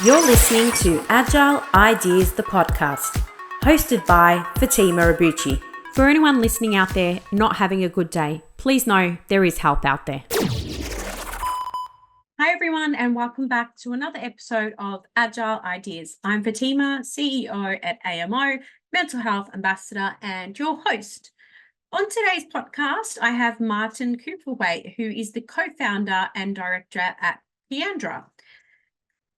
You're listening to Agile Ideas, the podcast, hosted by Fatima Abuchi. For anyone listening out there not having a good day, please know there is help out there. Hi everyone, and welcome back to another episode of Agile Ideas. I'm Fatima, CEO at AMO, Mental Health Ambassador, and your host. On today's podcast, I have Martin Cooperwaite, who is the co-founder and director at Kiandra.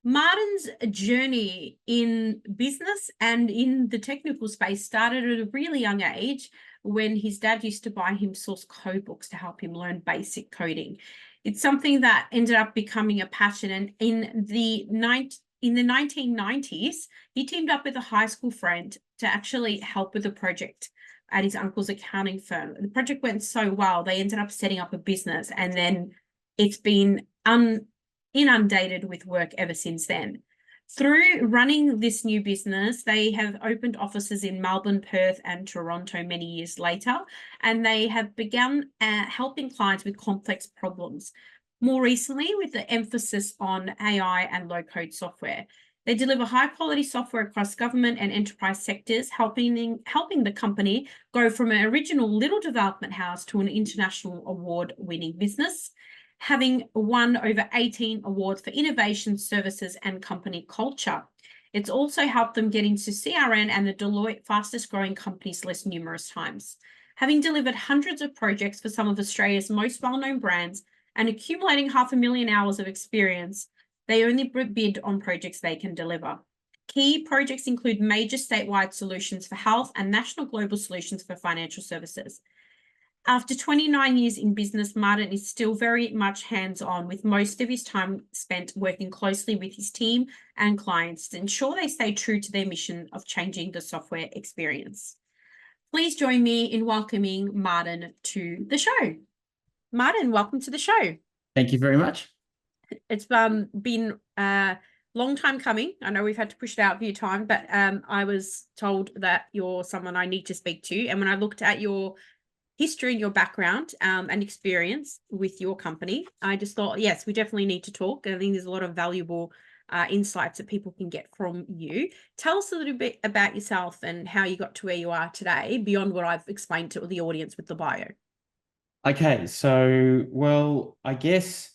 Martin's journey in business and in the technical space started at a really young age when his dad used to buy him source code books to help him learn basic coding. It's something that ended up becoming a passion, and in the 1990s, he teamed up with a high school friend to actually help with a project at his uncle's accounting firm. The project went so well, they ended up setting up a business, and then it's been inundated with work ever since then. Through running this new business, they have opened offices in Melbourne, Perth, and Toronto many years later, and they have begun helping clients with complex problems. More recently, with the emphasis on AI and low-code software. They deliver high-quality software across government and enterprise sectors, helping the company go from an original little development house to an international award-winning business, having won over 18 awards for innovation, services, and company culture. It's also helped them get into CRN and the Deloitte fastest growing companies list numerous times. Having delivered hundreds of projects for some of Australia's most well-known brands and accumulating 500,000 hours of experience, they only bid on projects they can deliver. Key projects include major statewide solutions for health and national global solutions for financial services. After 29 years in business, Martin is still very much hands-on, with most of his time spent working closely with his team and clients to ensure they stay true to their mission of changing the software experience. Please join me in welcoming Martin to the show. Martin, welcome to the show. Thank you very much. It's been a long time coming. I know we've had to push it out a few times, but I was told that you're someone I need to speak to. And when I looked at your history and your background and experience with your company, I just thought, yes, we definitely need to talk. I think there's a lot of valuable insights that people can get from you. Tell us a little bit about yourself and how you got to where you are today, beyond what I've explained to the audience with the bio. Okay, so, well, I guess,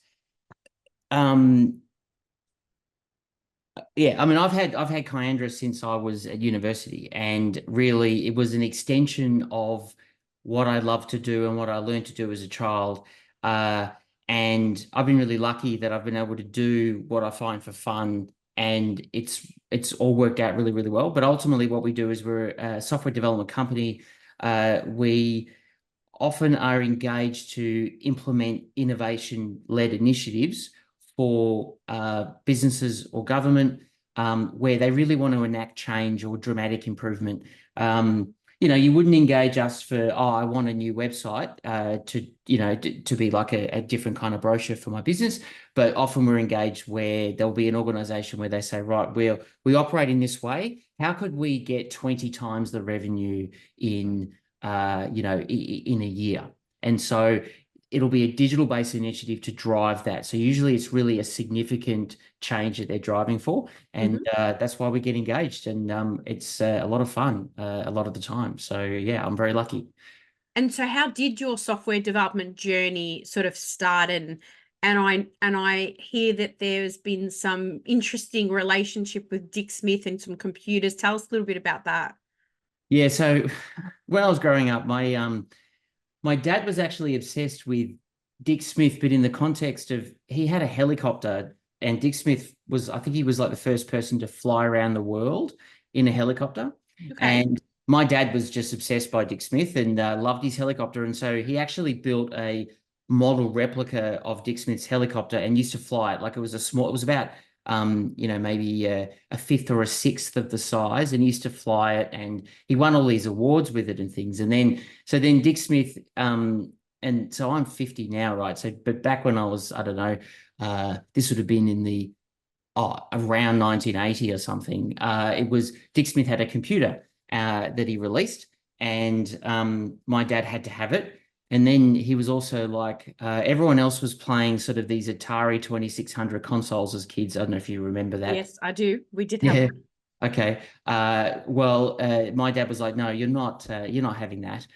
yeah, I mean, I've had Kiandra since I was at university, and really it was an extension of what I love to do and what I learned to do as a child. And I've been really lucky that I've been able to do what I find for fun, and it's all worked out really, really well. But ultimately what we do is we're a software development company. We often are engaged to implement innovation-led initiatives for businesses or government where they really want to enact change or dramatic improvement. You wouldn't engage us for, I want a new website to be like a different kind of brochure for my business. But often we're engaged where there'll be an organization where they say, right, we operate in this way. How could we get 20 times the revenue in a year? And so it'll be a digital-based initiative to drive that. So usually it's really a significant change that they're driving for. And that's why we get engaged. And it's a lot of fun a lot of the time. So, yeah, I'm very lucky. And so how did your software development journey sort of start? And I hear that there's been some interesting relationship with Dick Smith and some computers. Tell us a little bit about that. Yeah, so when I was growing up, my dad was actually obsessed with Dick Smith, but in the context of he had a helicopter, and Dick Smith I think he was like the first person to fly around the world in a helicopter. Okay. And my dad was just obsessed by Dick Smith and loved his helicopter. And so he actually built a model replica of Dick Smith's helicopter and used to fly it. Like it was about maybe a fifth or a sixth of the size, and he used to fly it, and he won all these awards with it and things. And then Dick Smith, and so I'm 50 now, right? So, but back when I was, I don't know, this would have been in the around 1980 or something. It was Dick Smith had a computer that he released, and my dad had to have it. And then he was also like, everyone else was playing sort of these Atari 2600 consoles as kids. I don't know if you remember that. Yes, I do. We did have Yeah. one. Okay. My dad was like, no, you're not having that.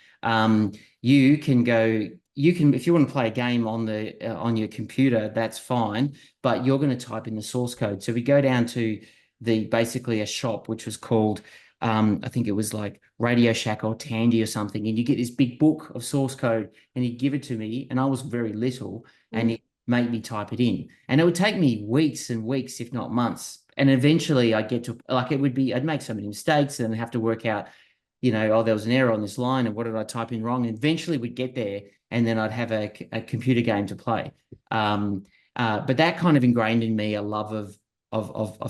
You can go, you can, if you want to play a game on on your computer, that's fine, but you're going to type in the source code. So we go down to basically a shop, which was called, I think it was like Radio Shack or Tandy or something. And you get this big book of source code and he'd give it to me. And I was very little and Mm. it made me type it in. And it would take me weeks and weeks, if not months. And eventually I'd get to like I'd make so many mistakes and have to work out, oh, there was an error on this line and what did I type in wrong? And eventually we'd get there and then I'd have a computer game to play. But that kind of ingrained in me a love of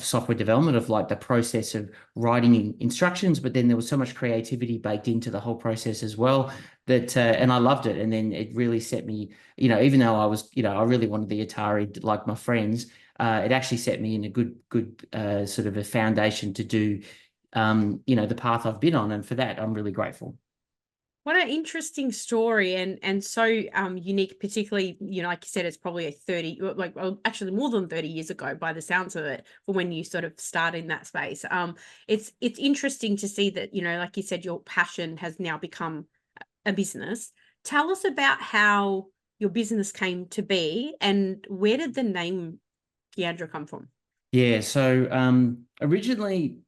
software development, of like the process of writing instructions, but then there was so much creativity baked into the whole process as well that, and I loved it. And then it really set me, even though I was, I really wanted the Atari like my friends, it actually set me in a good sort of a foundation to do, the path I've been on. And for that, I'm really grateful. What an interesting story, and so unique, particularly, like you said, it's probably a 30, like, well, actually more than 30 years ago by the sounds of it, for when you sort of start in that space. It's interesting to see that, like you said, your passion has now become a business. Tell us about how your business came to be, and where did the name Kiandra come from? Yeah. So originally,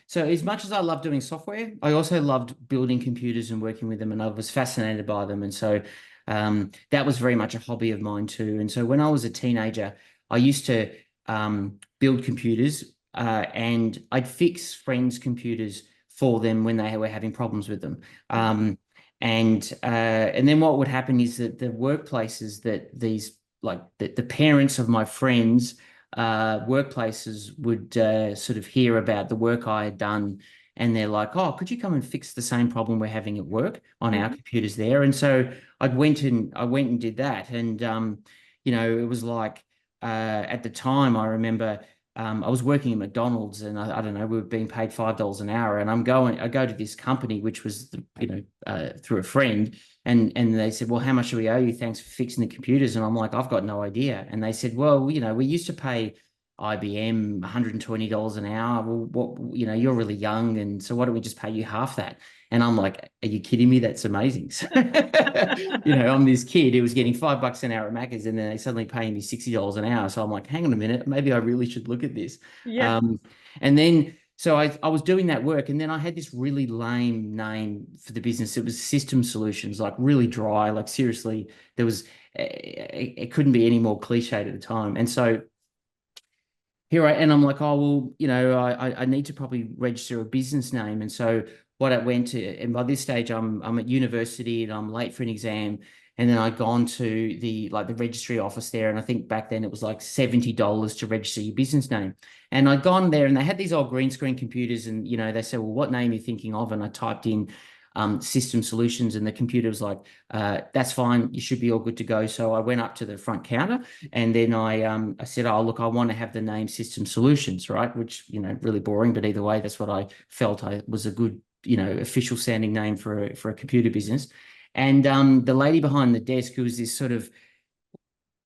so as much as I love doing software, I also loved building computers and working with them, and I was fascinated by them. And so that was very much a hobby of mine too. And so when I was a teenager, I used to build computers and I'd fix friends' computers for them when they were having problems with them. And then what would happen is that the workplaces that these like the parents of my friends workplaces would sort of hear about the work I had done, and they're like, "Oh, could you come and fix the same problem we're having at work on our Mhm. computers there?" And so I went and did that, and it was like at the time I remember. I was working at McDonald's, and I don't know, we were being paid $5 an hour, and I go to this company, which was, through a friend, and they said, well, how much do we owe you? Thanks for fixing the computers. And I'm like, I've got no idea. And they said, well, we used to pay IBM $120 an hour. Well, you're really young. And so why don't we just pay you half that? And I'm like, are you kidding me? That's amazing. So, I'm this kid who was getting $5 an hour at Macca's, and then they suddenly paying me $60 an hour. So I'm like, hang on a minute, maybe I really should look at this. Yeah. Um, and then so I was doing that work, and then I had this really lame name for the business. It was System Solutions, like really dry. Like seriously, there was it couldn't be any more cliched at the time. And so and I'm like, oh well, I need to probably register a business name. And so what I went to, and by this stage I'm at university and I'm late for an exam, and then I'd gone to the registry office there, and I think back then it was like $70 to register your business name. And I'd gone there, and they had these old green screen computers, and they said, well, what name are you thinking of? And I typed in System Solutions, and the computer was like, that's fine, you should be all good to go. So I went up to the front counter, and then I said, oh, look, I want to have the name System Solutions, right? Which, really boring, but either way, that's what I felt I was a good, official sounding name for a computer business. And the lady behind the desk, who was this sort of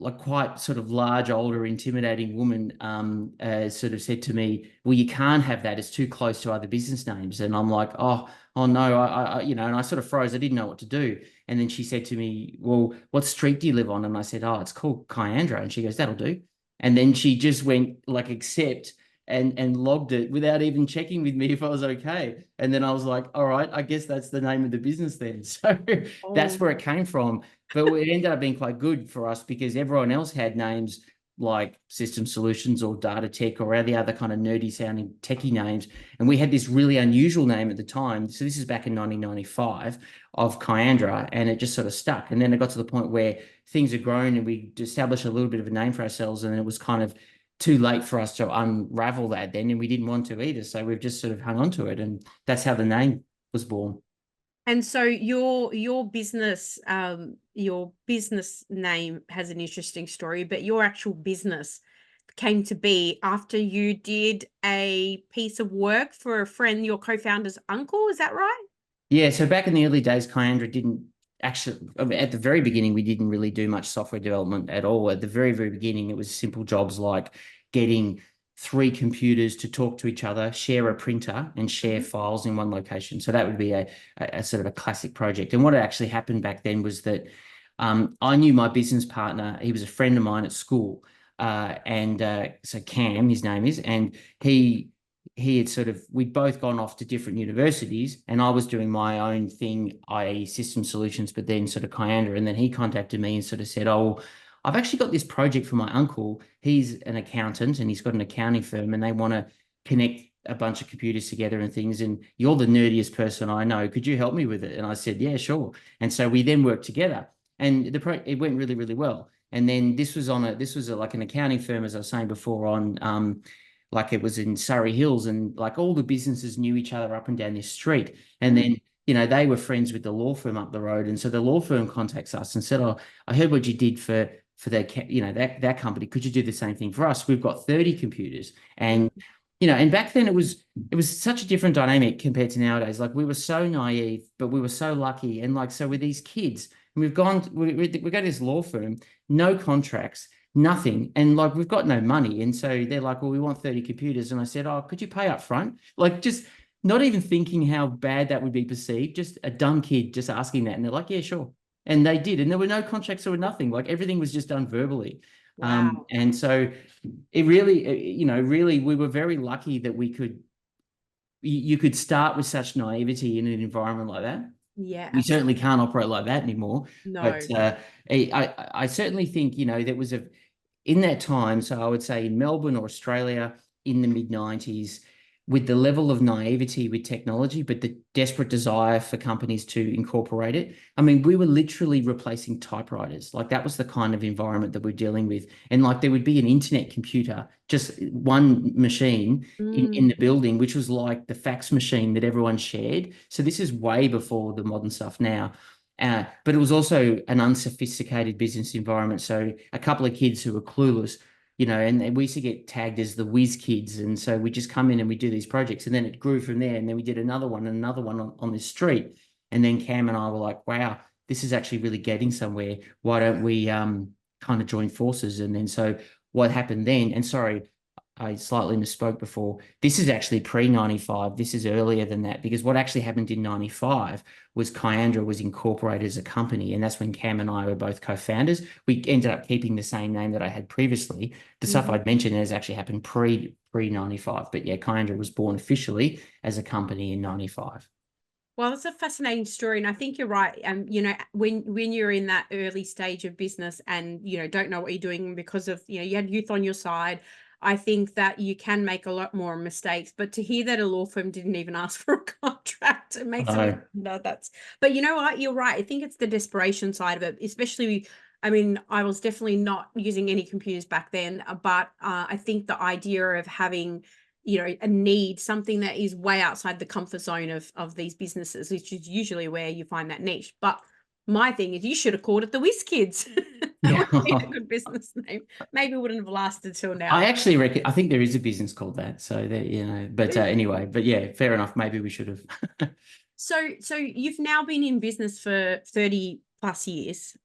like quite sort of large, older, intimidating woman, sort of said to me, well, you can't have that. It's too close to other business names. And I'm like, oh no, and I sort of froze. I didn't know what to do. And then she said to me, well, what street do you live on? And I said, oh, it's called Kiandra. And she goes, that'll do. And then she just went like, accept, and logged it without even checking with me if I was okay. And then I was like, all right, I guess that's the name of the business then. So that's where it Oh. came from. But it ended up being quite good for us because everyone else had names like System Solutions or Data Tech or the other kind of nerdy sounding techie names. And we had this really unusual name at the time. So this is back in 1995 of Kiandra, and it just sort of stuck. And then it got to the point where things had grown and we established a little bit of a name for ourselves, and it was kind of too late for us to unravel that then, and we didn't want to either. So we've just sort of hung on to it, and that's how the name was born. And so your business name has an interesting story, but your actual business came to be after you did a piece of work for a friend, your co-founder's uncle. Is that right? Yeah, so back in the early days, Kiandra didn't actually, at the very beginning, we didn't really do much software development at all. At the very, very beginning, it was simple jobs like getting 3 computers to talk to each other, share a printer, and share files in one location. So that would be a sort of a classic project. And what actually happened back then was that I knew my business partner. He was a friend of mine at school. So Cam, his name is, and he had sort of, we'd both gone off to different universities, and I was doing my own thing, i.e. system solutions, but then sort of Kiandra. And then he contacted me and sort of said, oh, I've actually got this project for my uncle. He's an accountant and he's got an accounting firm, and they want to connect a bunch of computers together and things. And you're the nerdiest person I know. Could you help me with it? And I said, yeah, sure. And so we then worked together, and it went really, really well. And then this was like an accounting firm, as I was saying before, on like it was in Surrey Hills, and like all the businesses knew each other up and down this street. And then, they were friends with the law firm up the road. And so the law firm contacts us and said, oh, I heard what you did for that company. Could you do the same thing for us? We've got 30 computers. And, and back then it was such a different dynamic compared to nowadays. Like, we were so naive, but we were so lucky. And like, so with these kids, we go to this law firm, no contracts, nothing. And like, we've got no money. And so they're like, well, we want 30 computers. And I said, oh, could you pay up front? Like, just not even thinking how bad that would be perceived, just a dumb kid just asking that. And they're like, yeah, sure. And they did. And there were no contracts or nothing. Like, everything was just done verbally. Wow. And so it really, really, we were very lucky that you could start with such naivety in an environment like that. Yeah. We certainly can't operate like that anymore. No. But I certainly think, there was in that time, so I would say in Melbourne or Australia in the mid-90s, with the level of naivety with technology, but the desperate desire for companies to incorporate it. I mean, we were literally replacing typewriters. Like, that was the kind of environment that we're dealing with. And like, there would be an internet computer, just one machine in the building, which was like the fax machine that everyone shared. So this is way before the modern stuff now. But it was also an unsophisticated business environment. So a couple of kids who were clueless, and we used to get tagged as the whiz kids. And so we just come in and we do these projects, and then it grew from there. And then we did another one and another one on this street. And then Cam and I were like, wow, this is actually really getting somewhere. Why don't we kind of join forces? And then so what happened then, and sorry, I slightly misspoke before. This is actually pre-95. This is earlier than that, because what actually happened in 95 was Kiandra was incorporated as a company, and that's when Cam and I were both co-founders. We ended up keeping the same name that I had previously. The stuff I'd mentioned has actually happened pre-95, but yeah, Kiandra was born officially as a company in 95. Well, that's a fascinating story. And I think you're right. When you're in that early stage of business and, don't know what you're doing because of, you had youth on your side, I think that you can make a lot more mistakes. But to hear that a law firm didn't even ask for a contract, it makes it but you know what? You're right. I think it's the desperation side of it, especially. I mean, I was definitely not using any computers back then, but I think the idea of having a need, something that is way outside the comfort zone of these businesses, which is usually where you find that niche. But my thing is, you should have called it the Whiz Kids. That would be a good business name. Maybe it wouldn't have lasted till now. I actually reckon, I think there is a business called that. So that, but anyway, but yeah, fair enough. Maybe we should have. So you've now been in business for 30 plus years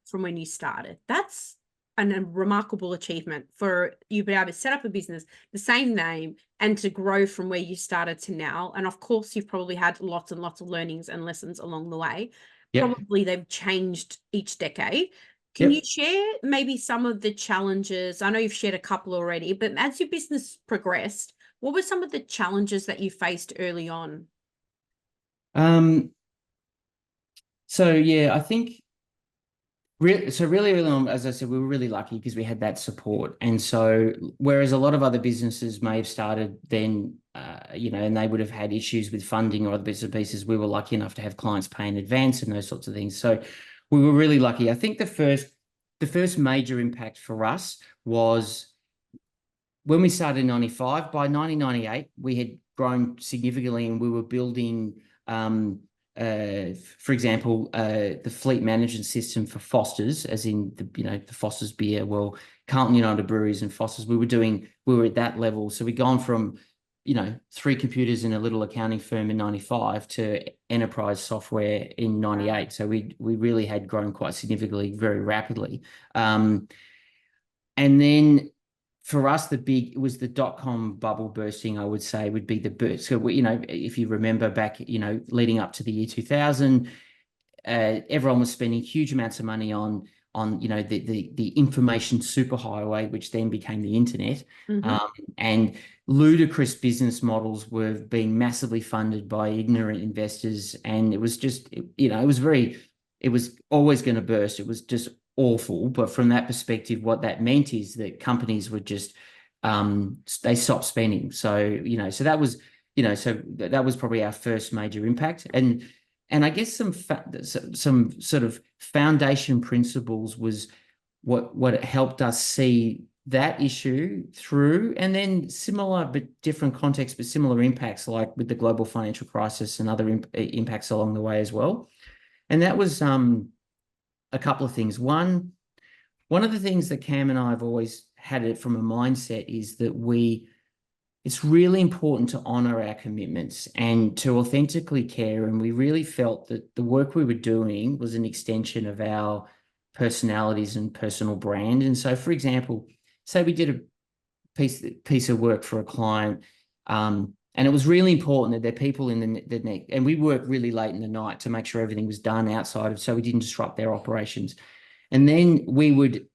from when you started. That's a remarkable achievement for you to be able to set up a business, the same name, and to grow from where you started to now. And of course, you've probably had lots and lots of learnings and lessons along the way. Probably they've changed each decade. Can you share maybe some of the challenges? I know you've shared a couple already, but as your business progressed, what were some of the challenges that you faced early on? So yeah, I think really early on, as I said, we were really lucky because we had that support. And so whereas a lot of other businesses may have started then, and they would have had issues with funding or other bits and pieces, we were lucky enough to have clients pay in advance and those sorts of things. So we were really lucky. I think the first major impact for us was when we started in 95. By 1998, we had grown significantly, and we were building for example, the fleet management system for Foster's, as in the Foster's beer, well, Carlton United Breweries and Foster's, we were at that level. So we'd gone from 3 computers in a little accounting firm in 95 to enterprise software in 98. So we really had grown quite significantly, very rapidly. And then for us, it was the dot-com bubble bursting, I would say, would be the burst. So, if you remember back, leading up to the year 2000, everyone was spending huge amounts of money on the information superhighway, which then became the internet. And ludicrous business models were being massively funded by ignorant investors. And it was just, it was always going to burst. It was just awful. But from that perspective, what that meant is that companies were just, they stopped spending. So, so that was, so that was probably our first major impact. And I guess some sort of foundation principles was what it helped us see that issue through, and then similar but different contexts, but similar impacts, like with the global financial crisis and other impacts along the way as well. And that was a couple of things. One of the things that Cam and I have always had it from a mindset is that it's really important to honor our commitments and to authentically care. And we really felt that the work we were doing was an extension of our personalities and personal brand. And so, for example, say we did a piece of work for a client, and it was really important that there are people in the and we worked really late in the night to make sure everything was done outside of, so we didn't disrupt their operations. And then we would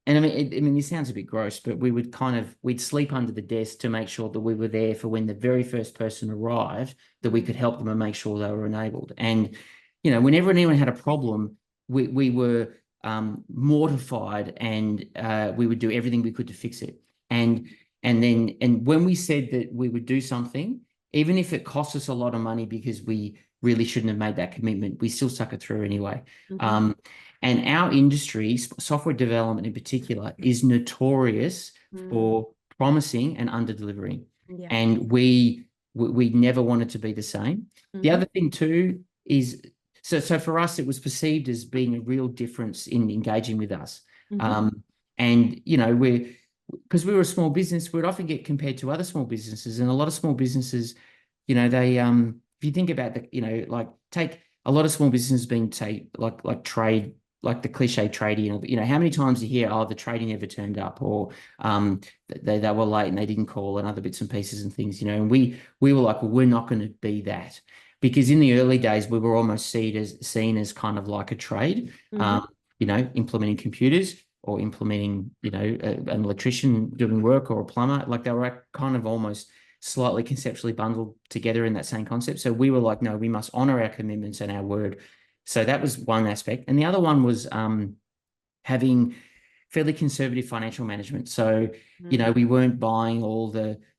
and I mean, this sounds a bit gross, but we'd sleep under the desk to make sure that we were there for when the very first person arrived, that we could help them and make sure they were enabled. And, whenever anyone had a problem, we were mortified, and we would do everything we could to fix it. And when we said that we would do something, even if it cost us a lot of money because we really shouldn't have made that commitment, we still stuck it through anyway. And our industry, software development in particular, is notorious for promising and under-delivering. Yeah. And we never wanted to be the same. The other thing too is, so for us, it was perceived as being a real difference in engaging with us. And, because we were a small business, we'd often get compared to other small businesses, and a lot of small businesses, they, if you think about take a lot of small businesses being, say, like trade, like the cliche tradie, how many times do you hear, oh, the tradie never turned up, or they were late and they didn't call, and other bits and pieces and things, and we were like, well, we're not going to be that, because in the early days we were almost seen as kind of like a trade, implementing computers, or implementing, an electrician doing work, or a plumber. Like, they were kind of almost slightly conceptually bundled together in that same concept. So we were like, no, we must honor our commitments and our word. So that was one aspect. And the other one was having fairly conservative financial management. So, we weren't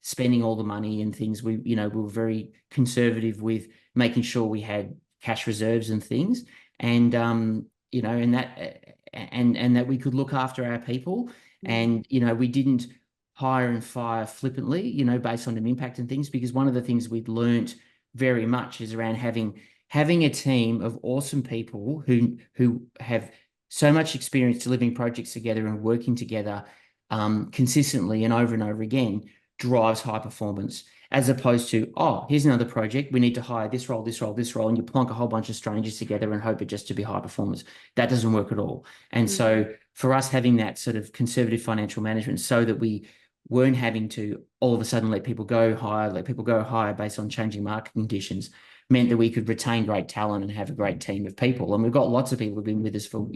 spending all the money and things. We were very conservative with making sure we had cash reserves and things. And, and that we could look after our people. And, we didn't hire and fire flippantly, based on an impact and things, because one of the things we'd learned very much is around having a team of awesome people who have so much experience delivering projects together and working together consistently and over again drives high performance, as opposed to, oh, here's another project, we need to hire this role, and you plonk a whole bunch of strangers together and hope it just to be high performance. That doesn't work at all. And so for us, having that sort of conservative financial management, so that we weren't having to all of a sudden let people go higher based on changing market conditions, meant that we could retain great talent and have a great team of people. And we've got lots of people who've been with us for,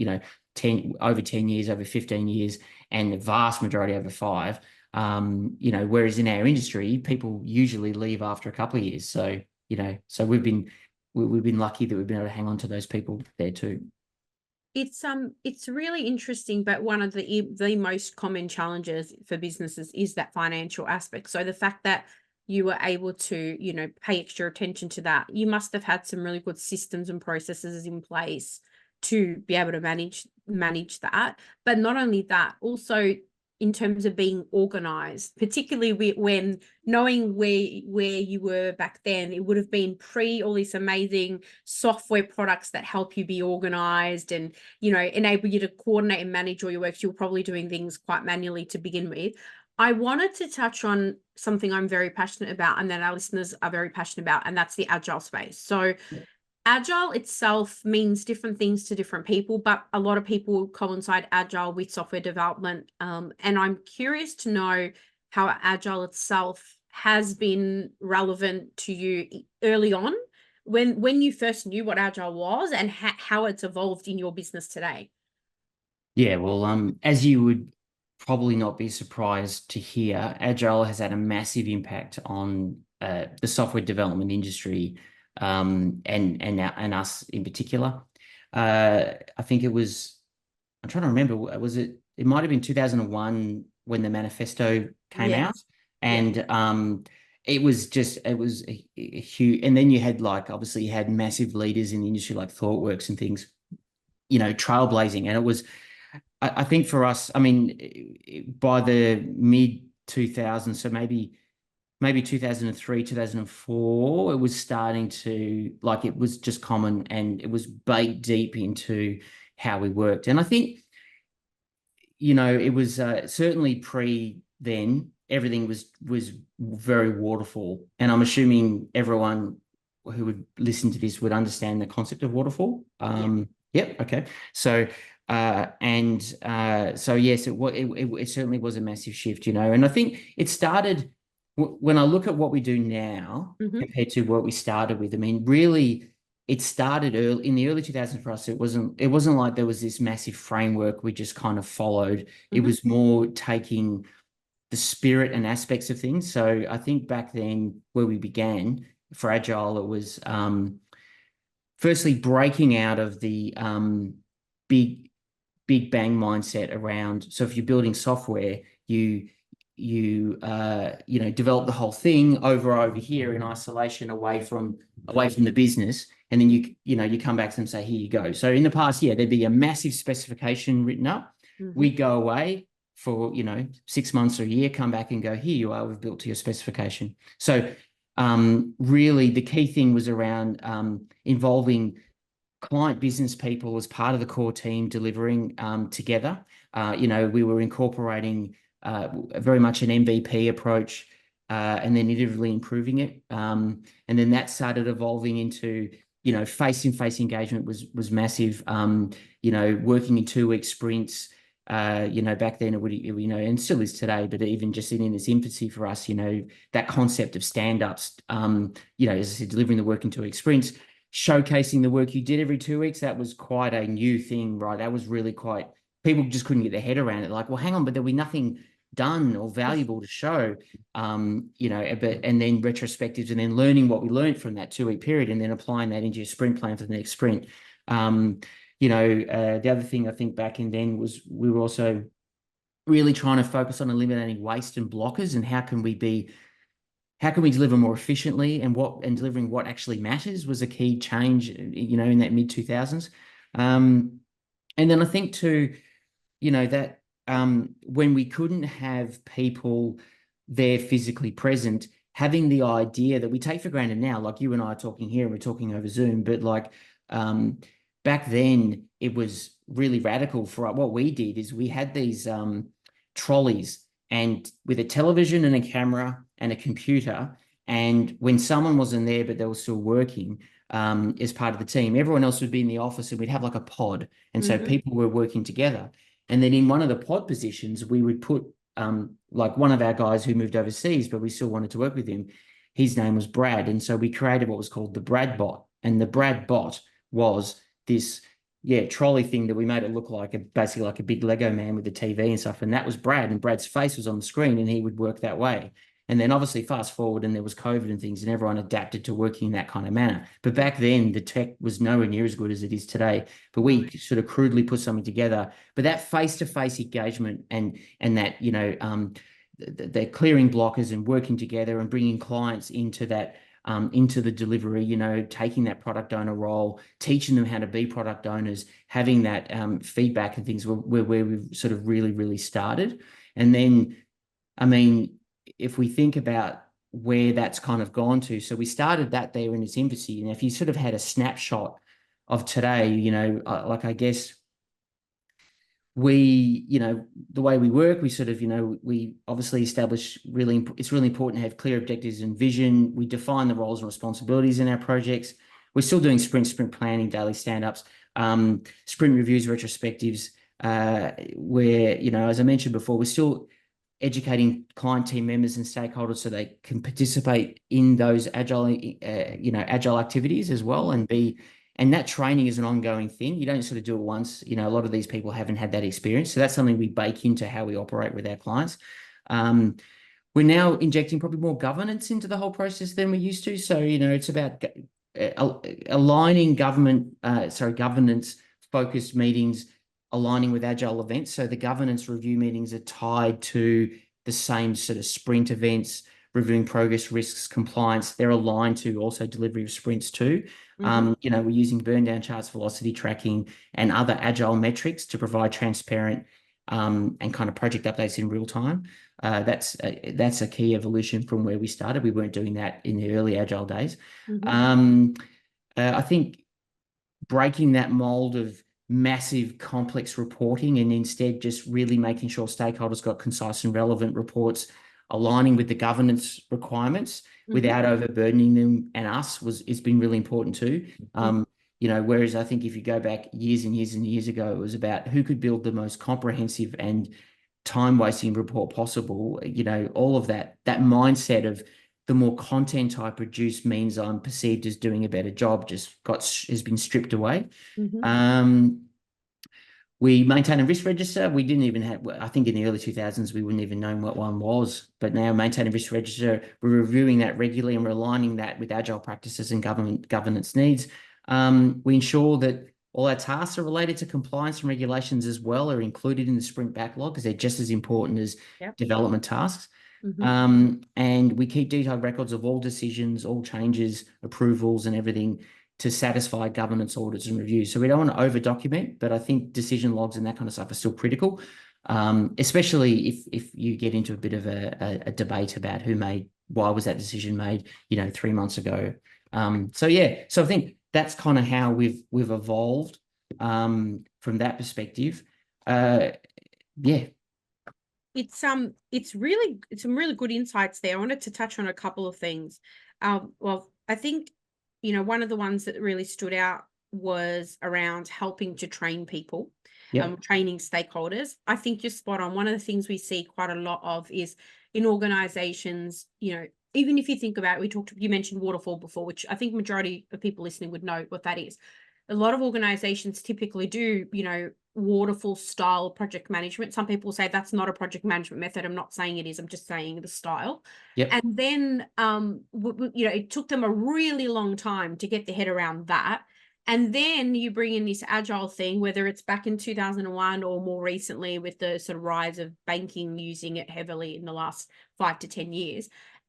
over 10 years, over 15 years, and the vast majority over 5. Whereas in our industry, people usually leave after a couple of years. So, so we've been lucky that we've been able to hang on to those people there too. It's really interesting, but one of the most common challenges for businesses is that financial aspect. So the fact that you were able to, pay extra attention to that, you must have had some really good systems and processes in place to be able to manage that. But not only that, also in terms of being organized, particularly when knowing where you were back then, it would have been pre all these amazing software products that help you be organized and, enable you to coordinate and manage all your work. You were probably doing things quite manually to begin with. I wanted to touch on something I'm very passionate about and that our listeners are very passionate about, and that's the agile space. So agile itself means different things to different people, but a lot of people coincide agile with software development. And I'm curious to know how agile itself has been relevant to you early on, when you first knew what agile was, and how it's evolved in your business today. Yeah, well, as you would probably not be surprised to hear, Agile has had a massive impact on the software development industry, and us in particular. I think it was. I'm trying to remember. Was it? It might have been 2001 when the manifesto came out, Yes. Yeah. and it was a huge. And then you had, like, obviously you had massive leaders in the industry like ThoughtWorks and things, trailblazing, and it was. I think for us, I mean, by the mid 2000s, so maybe 2003, 2004, it was starting to, like, it was just common, and it was baked deep into how we worked. And I think, it was certainly pre then, everything was very waterfall. And I'm assuming everyone who would listen to this would understand the concept of waterfall. Yeah. Yep. Okay. So, so yes, it certainly was a massive shift, and I think it started when I look at what we do now Mm-hmm. compared to what we started with. I mean, really, it started early in the early 2000s for us. It wasn't like there was this massive framework we just kind of followed. It Mm-hmm. was more taking the spirit and aspects of things. So I think back then, where we began for Agile, it was firstly breaking out of the big big bang mindset around. So if you're building software, you develop the whole thing over here in isolation, away from the business, and then you come back to them and say, here you go. So in the past, yeah, there'd be a massive specification written up. Mm-hmm. We'd go away for 6 months or a year, come back and go, here you are, we've built to your specification. So really the key thing was around involving client business people as part of the core team delivering together. We were incorporating very much an MVP approach, and then iteratively improving it. And then that started evolving into, face-to-face engagement was massive. Working in 2-week sprints. Back then it would, and still is today, but even just in its infancy for us, that concept of stand-ups, as I said, delivering the work in 2-week sprints, showcasing the work you did every 2 weeks. That was quite a new thing, right? That was really quite, people just couldn't get their head around it. Like, well, hang on, but there'll be nothing done or valuable to show, and then retrospectives, and then learning what we learned from that 2-week period, and then applying that into your sprint plan for the next sprint. The other thing I think back in then was we were also really trying to focus on eliminating waste and blockers, and how can we deliver more efficiently, and delivering what actually matters was a key change, in that mid 2000s. And then I think too, that when we couldn't have people there physically present, having the idea that we take for granted now, like you and I are talking here, we're talking over Zoom, but like back then it was really radical. For what we did is we had these trolleys, and with a television and a camera and a computer, and when someone wasn't there but they were still working as part of the team, everyone else would be in the office, and we'd have like a pod, and so people were working together. And then in one of the pod positions, we would put like one of our guys who moved overseas, but we still wanted to work with him. His name was Brad. And so we created what was called the Brad bot. And the Brad bot was this, trolley thing that we made it look like basically like a big Lego man with the TV and stuff. And that was Brad, and Brad's face was on the screen, and he would work that way. And then obviously fast forward, and there was COVID and things, and everyone adapted to working in that kind of manner. But back then the tech was nowhere near as good as it is today. But we sort of crudely put something together. But that face-to-face engagement, and that, the clearing blockers and working together and bringing clients into that, into the delivery, taking that product owner role, teaching them how to be product owners, having that feedback and things where we've sort of really, really started. And then, I mean, if we think about where that's kind of gone to, so we started that there in its infancy. And if you sort of had a snapshot of today, like, I guess we, the way we work, we sort of, we obviously establish it's really important to have clear objectives and vision. We define the roles and responsibilities in our projects. We're still doing sprint planning, daily stand-ups, sprint reviews, retrospectives, where, as I mentioned before, we're still educating client team members and stakeholders so they can participate in those agile activities as well, and that training is an ongoing thing. You don't sort of do it once. A lot of these people haven't had that experience. So that's something we bake into how we operate with our clients. We're now injecting probably more governance into the whole process than we used to. So, it's about aligning governance-focused meetings, aligning with agile events. So the governance review meetings are tied to the same sort of sprint events, reviewing progress, risks, compliance. They're aligned to also delivery of sprints too. We're using burn down charts, velocity tracking, and other agile metrics to provide transparent and kind of project updates in real time. That's a key evolution from where we started. We weren't doing that in the early agile days. I think breaking that mold of massive complex reporting and instead just really making sure stakeholders got concise and relevant reports, aligning with the governance requirements without overburdening them and us has been really important too. Whereas I think if you go back years and years and years ago, it was about who could build the most comprehensive and time-wasting report possible. All of that mindset of the more content I produce means I'm perceived as doing a better job has been stripped away. We maintain a risk register. We didn't even have, I think in the early 2000s, we wouldn't even know what one was, but now maintain a risk register. We're reviewing that regularly and we're aligning that with agile practices and governance needs. We ensure that all our tasks are related to compliance and regulations as well, are included in the sprint backlog because they're just as important as development tasks. And we keep detailed records of all decisions, all changes, approvals and everything to satisfy governance audits and reviews. So we don't want to over document, but I think decision logs and that kind of stuff are still critical, especially if you get into a bit of a debate about why was that decision made, 3 months ago. So I think that's kind of how we've evolved from that perspective. It's some really good insights there. I wanted to touch on a couple of things. Well, I think one of the ones that really stood out was around helping to train people, training stakeholders. I think you're spot on. One of the things we see quite a lot of is in organizations, even if you think about it, you mentioned waterfall before, which I think majority of people listening would know what that is. A lot of organizations typically do, waterfall style project management. Some people say that's not a project management method. I'm not saying it is. I'm just saying the style. And then, it took them a really long time to get their head around that. And then you bring in this agile thing, whether it's back in 2001 or more recently with the sort of rise of banking using it heavily in the last 5 to 10 years.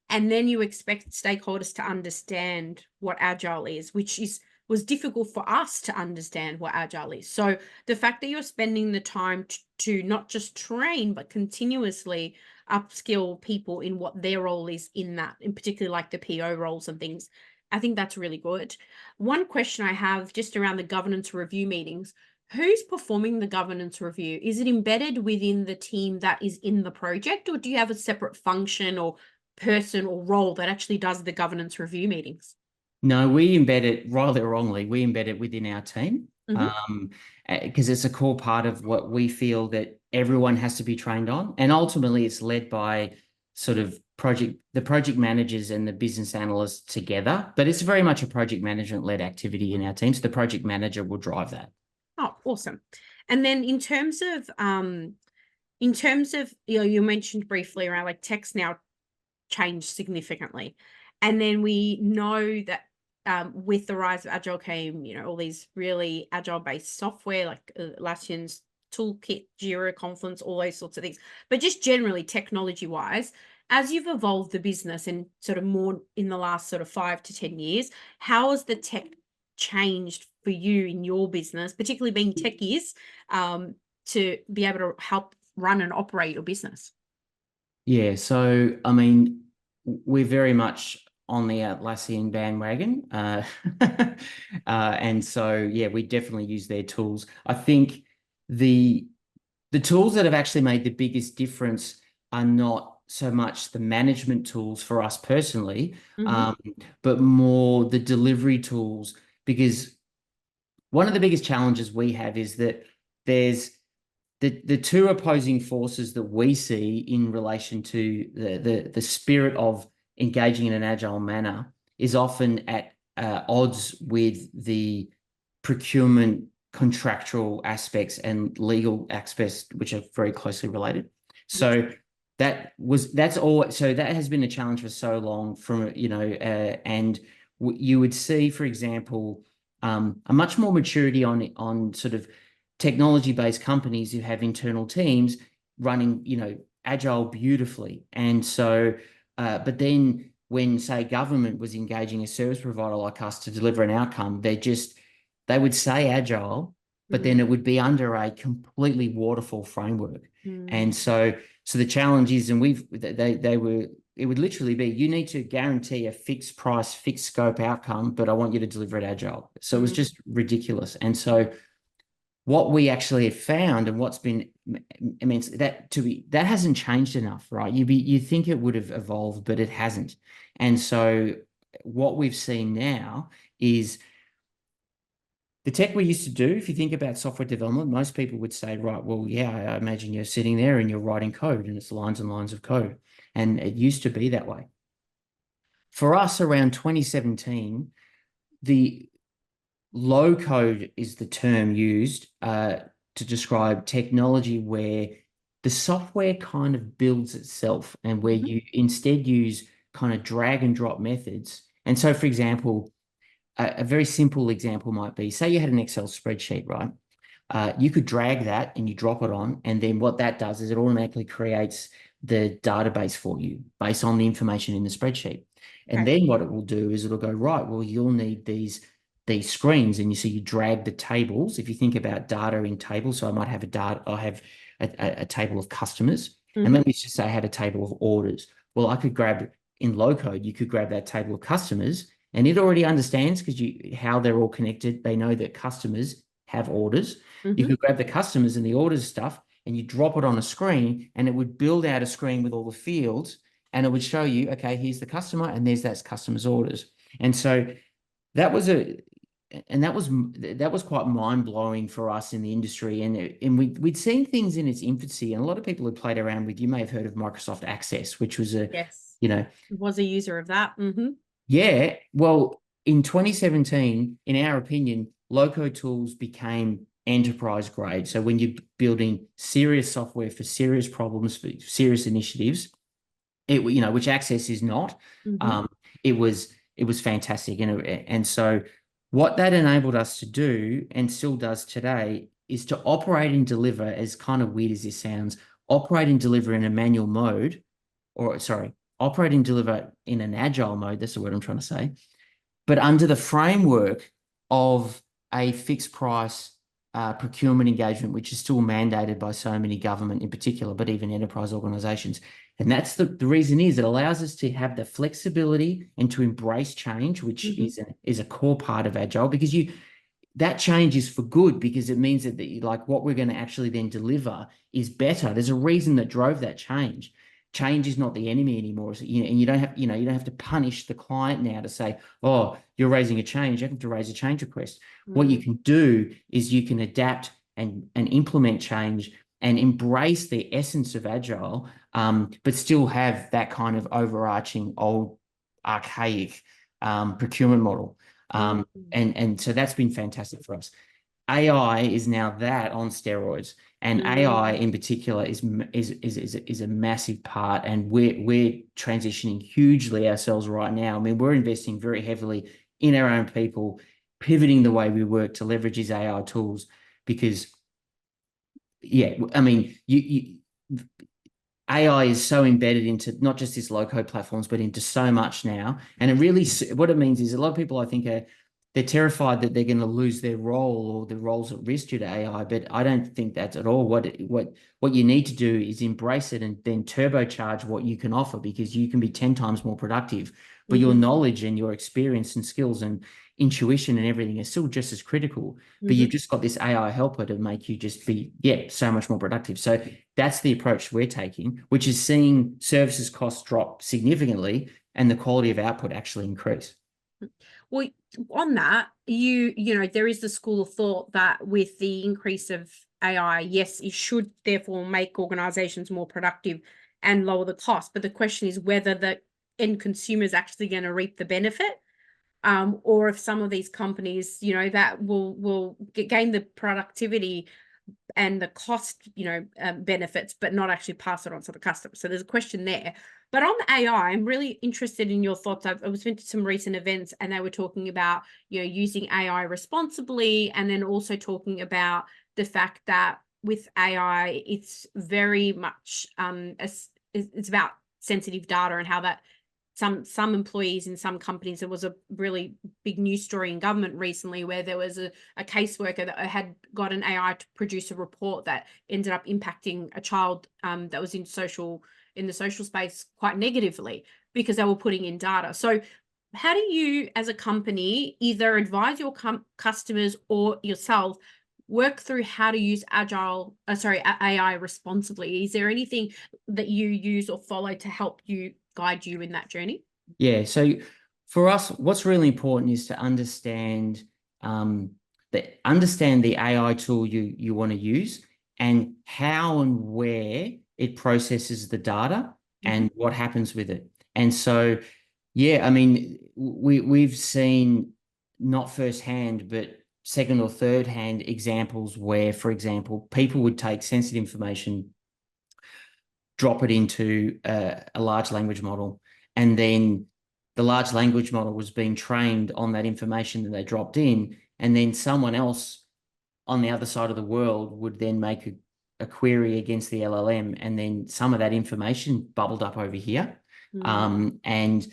And then you expect stakeholders to understand what agile is, which was difficult for us to understand what agile is. So the fact that you're spending the time to not just train, but continuously upskill people in what their role is in that, in particular like the PO roles and things, I think that's really good. One question I have just around the governance review meetings, who's performing the governance review? Is it embedded within the team that is in the project, or do you have a separate function or person or role that actually does the governance review meetings? No, we embed it, rightly or wrongly, we embed it within our team because it's a core part of what we feel that everyone has to be trained on. And ultimately, it's led by sort of the project managers and the business analysts together. But it's very much a project management-led activity in our team. So the project manager will drive that. Oh, awesome. And then in terms of, you mentioned briefly around like tech's now changed significantly. And then we know that with the rise of Agile came, all these really Agile-based software like Atlassian's Toolkit, Jira, Confluence, all those sorts of things. But just generally technology-wise, as you've evolved the business and sort of more in the last sort of 5 to 10 years, how has the tech changed for you in your business, particularly being techies, to be able to help run and operate your business? Yeah, so I mean, we're very much on the Atlassian bandwagon. And so, yeah, we definitely use their tools. I think the tools that have actually made the biggest difference are not so much the management tools for us personally, Mm-hmm. but more the delivery tools. Because one of the biggest challenges we have is that there's the two opposing forces that we see in relation to the spirit of engaging in an agile manner is often at odds with the procurement contractual aspects and legal aspects, which are very closely related. Yes. So that has been a challenge for so long from, and you would see, for example, a much more maturity on sort of technology-based companies who have internal teams running, agile beautifully. And so, but then when, say, government was engaging a service provider like us to deliver an outcome, they would say agile, but then Mm. it would be under a completely waterfall framework. Mm. And so the challenge is, and it would literally be, you need to guarantee a fixed price, fixed scope outcome, but I want you to deliver it agile. So it was Mm. just ridiculous. And so what we actually have found, and what's been immense, that hasn't changed enough, right? You think it would have evolved, but it hasn't. And so what we've seen now is the tech we used to do. If you think about software development, most people would say, right, well, yeah, I imagine you're sitting there and you're writing code and it's lines and lines of code. And it used to be that way. For us around 2017, the low code is the term used to describe technology where the software kind of builds itself, and where Mm-hmm. you instead use kind of drag and drop methods. And so, for example, a very simple example might be, say you had an Excel spreadsheet, right? You could drag that and you drop it on, and then what that does is it automatically creates the database for you based on the information in the spreadsheet. And Okay. then what it will do is it'll go, right, well, you'll need these screens, and you drag the tables. If you think about data in tables, so I have a table of customers, and Mm-hmm. let me just say I had a table of orders. Well, I could grab in low code, you could grab that table of customers, and it already understands because how they're all connected. They know that customers have orders. You Mm-hmm. could grab the customers and the orders stuff, and you drop it on a screen, and it would build out a screen with all the fields, and it would show you, okay, here's the customer, and there's that customer's orders. And so that was that was quite mind-blowing for us in the industry. And we'd seen things in its infancy, and a lot of people had played around with, you may have heard of Microsoft Access, which was Yes. you know, Was a user of that. Mm-hmm. yeah, well, in 2017, in our opinion, low-code tools became enterprise grade. So when you're building serious software for serious problems, for serious initiatives, which Access is not, Mm-hmm. um, it was fantastic. And so what that enabled us to do, and still does today, is to operate and deliver, as kind of weird as this sounds, operate and deliver in a manual mode, or sorry, operate and deliver in an agile mode. That's the word I'm trying to say, but under the framework of a fixed price procurement engagement, which is still mandated by so many government in particular, but even enterprise organizations. And that's the reason is it allows us to have the flexibility and to embrace change, which Mm-hmm. is a core part of agile, because that change is for good, because it means that like what we're going to actually then deliver is better. There's a reason that drove that change. Change is not the enemy anymore. So, and you don't have to punish the client now to say, oh, you're raising a change, you have to raise a change request. What you Mm. can do is you can adapt and implement change and embrace the essence of agile, but still have that kind of overarching old archaic procurement model. Mm. And so that's been fantastic for us. AI is now that on steroids, and AI Mm. in particular is a massive part, and we're transitioning hugely ourselves right now. I mean, we're investing very heavily in our own people, pivoting the way we work to leverage these AI tools, because yeah, I mean, AI is so embedded into not just these low-code platforms, but into so much now. And it really, what it means is a lot of people, I think, they're terrified that they're going to lose their role, or their roles at risk due to AI. But I don't think that's at all. What you need to do is embrace it and then turbocharge what you can offer, because you can be 10 times more productive but your knowledge and your experience and skills and intuition and everything is still just as critical. But you've just got this AI helper to make you just be, so much more productive. So that's the approach we're taking, which is seeing services costs drop significantly and the quality of output actually increase. Well, on that, you know, there is the school of thought that with the increase of AI, yes, it should therefore make organizations more productive and lower the cost. But the question is whether the end consumer is actually going to reap the benefit, or if some of these companies, you know, that will gain the productivity and the cost, you know, benefits, but not actually pass it on to the customer. So there's a question there. But on the AI, I'm really interested in your thoughts. I was into some recent events and they were talking about, you know, using AI responsibly, and then also talking about the fact that with AI, it's very much it's about sensitive data and how that some employees in some companies. There was a really big news story in government recently where there was a caseworker that had got an AI to produce a report that ended up impacting a child that was in the social space quite negatively because they were putting in data. So how do you as a company either advise your customers or yourself work through how to use AI responsibly? Is there anything that you use or follow to help you guide you in that journey? Yeah. So for us, what's really important is to understand the AI tool you want to use and how and where it processes the data and what happens with it. And so, yeah, I mean, we've seen not firsthand, but second or third hand examples where, for example, people would take sensitive information, drop it into a large language model, and then the large language model was being trained on that information that they dropped in, and then someone else on the other side of the world would then make a query against the LLM, and then some of that information bubbled up over here. And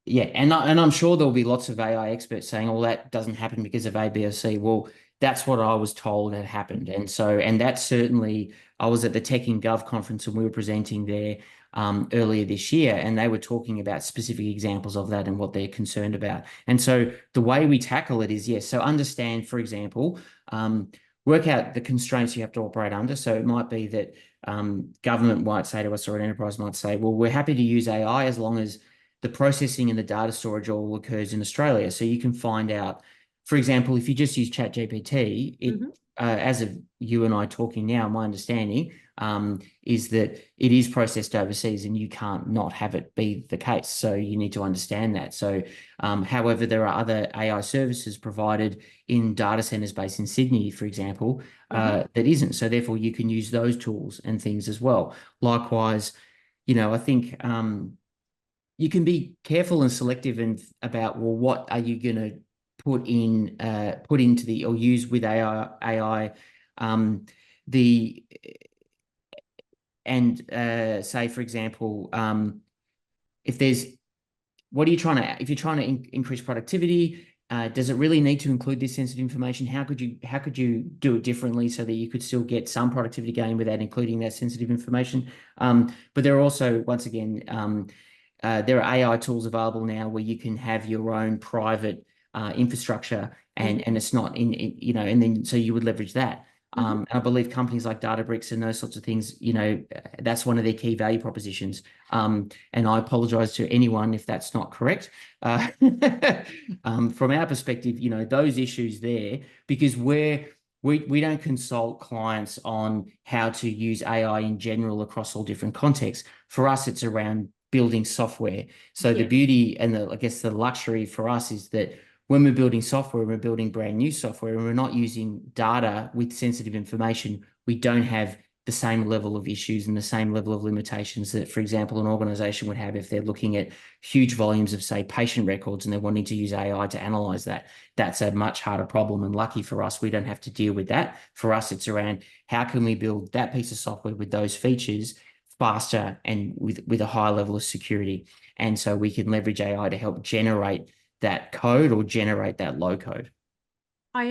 yeah, and I'm sure there'll be lots of AI experts saying, "Oh, that doesn't happen because of A, B, or C." Well, that's what I was told had happened, and that's certainly. I was at the Tech in Gov conference and we were presenting there earlier this year, and they were talking about specific examples of that and what they're concerned about. And so the way we tackle it is, yes, so understand, for example, work out the constraints you have to operate under. So it might be that government might say to us, or an enterprise might say, well, we're happy to use AI as long as the processing and the data storage all occurs in Australia. So you can find out, for example, if you just use ChatGPT, it as of you and I talking now, my understanding is that it is processed overseas and you can't not have it be the case. So you need to understand that. So, however, there are other AI services provided in data centers based in Sydney, for example, that isn't. So therefore you can use those tools and things as well. Likewise, you know, I think you can be careful and selective about, well, what are you going to put into the or use with AI, say, for example, if you're trying to increase productivity, does it really need to include this sensitive information? How could you do it differently so that you could still get some productivity gain without including that sensitive information? But there are also, once again, there are AI tools available now where you can have your own private infrastructure and it's not you know, and then so you would leverage that. And I believe companies like Databricks and those sorts of things, you know, that's one of their key value propositions. And I apologize to anyone if that's not correct. From our perspective, you know, those issues there, because we don't consult clients on how to use AI in general across all different contexts. For us, it's around building software. So the beauty and I guess the luxury for us is that when we're building software, we're building brand new software and we're not using data with sensitive information. We don't have the same level of issues and the same level of limitations that, for example, an organization would have if they're looking at huge volumes of, say, patient records and they're wanting to use AI to analyze that. That's a much harder problem. And lucky for us, we don't have to deal with that. For us, it's around how can we build that piece of software with those features faster and with a higher level of security. And so we can leverage AI to help generate that code or generate that low code. I